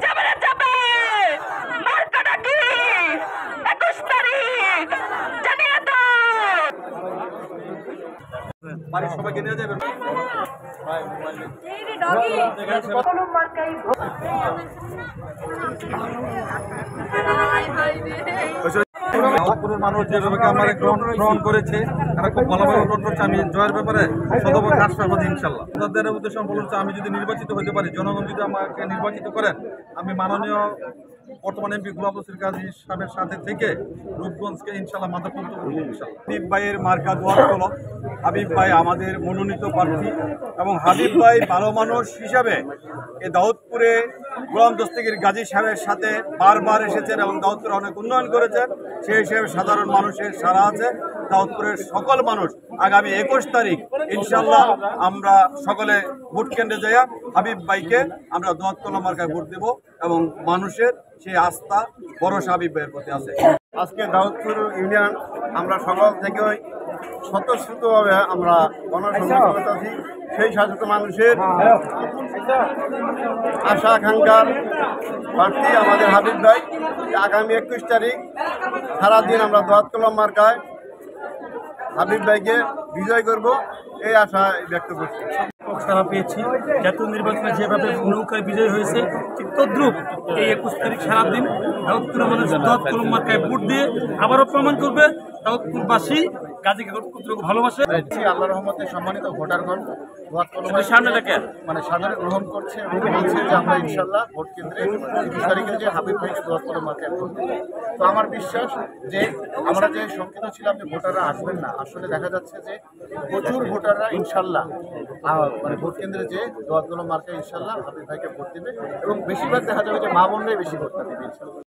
যাবে যাবে মার্কাটা কি 21 তারিখ জানিয়ে দাও বাড়ির সবাইকে নিয়ে যাবেন মানুষ যেভাবে আমার গ্রহণ করেছে তারা খুব ভালোভাবে গ্রহণ করছে। আমি জয়ের ব্যাপারে শতভাগ আশাবাদী ইনশাল্লাহ। তাদের উদ্দেশ্য বলছে আমি যদি নির্বাচিত হতে পারি, জনগণ যদি আমাকে নির্বাচিত করেন, আমি মাননীয় বর্তমান এমপি গোলাম রশিদ গাজী সাহেবের সাথে থেকে রূপগঞ্জকে ইনশাল্লাহ মাদকমুক্ত করব ইনশাল্লাহ। হাবিব ভাইয়ের মার্কা দোয়ার কলম। হাবিব ভাই আমাদের মনোনীত প্রার্থী এবং হাবিব ভাই ভালো মানুষ হিসাবে এই দাউদপুরে গোলাম দস্তগীর গাজী সাহেবের সাথে বারবার এসেছেন এবং দাউদপুরে অনেক উন্নয়ন করেছেন। সেই হিসেবে সাধারণ মানুষের সাড়া আছে। দাউদপুরের সকল মানুষ আগামী 21 তারিখ ইনশাল্লাহ আমরা সকলে ভোট কেন্দ্রে যাইয়া হাবিব ভাইকে আমরা দোয়াত কলম মার্কায় ভোট দেব এবং মানুষের সেই আস্থা ভরসা হাবিব ভাইয়ের প্রতি আছে। আজকে দাউদপুর ইউনিয়ন আমরা সকল থেকে স্বতঃস্ফূর্তভাবে আমরা গণসংযোগ আছি। সেই সাধারণ মানুষের আশা আকাঙ্ক্ষার প্রার্থী আমাদের হাবিব ভাই। আগামী 21 তারিখ সারাদিন আমরা দোয়াত কলম মার্কায় হাবিব ভাইকে বিজয় করব এই আশা ব্যক্ত করছি। সারা পেয়েছি জাতীয় নির্বাচনে যেভাবে নৌকায় বিজয় হয়েছে ঠিক তদ্রুপ এই 21 তারিখ সারাদিন দাউদপুরের মানুষ দোয়াত কলম মার্কায় ভোট দিয়ে আবারও প্রমাণ করবে দাউদপুরবাসী গাজীকে কতটুকু ভালোবাসে। আল্লাহর রহমতে সম্মানিত ভোটারগণ দোয়াত কলম সামনে দেখে সাদরে গ্রহণ করছে এবং বলছে যে আমরা ইনশাল্লাহ ভোট কেন্দ্রে 21 তারিখে যে হাবিব ভাইকে দোয়াত কলম মার্কায় ভোট দেব। তো আমার বিশ্বাস যে আমরা যে শঙ্কিত ছিলাম যে ভোটাররা আসবেন না, আসলে দেখা যাচ্ছে যে প্রচুর ভোটাররা ইনশাল্লাহ ভোট কেন্দ্রে যে দোয়াত কলম মার্কায় ইনশাল্লাহ হাবিব ভাইকে ভোট দেবে এবং বেশিরভাগ দেখা যাবে যে মা বোনরাই বেশি ভোটটা দেবে ইনশাল্লাহ।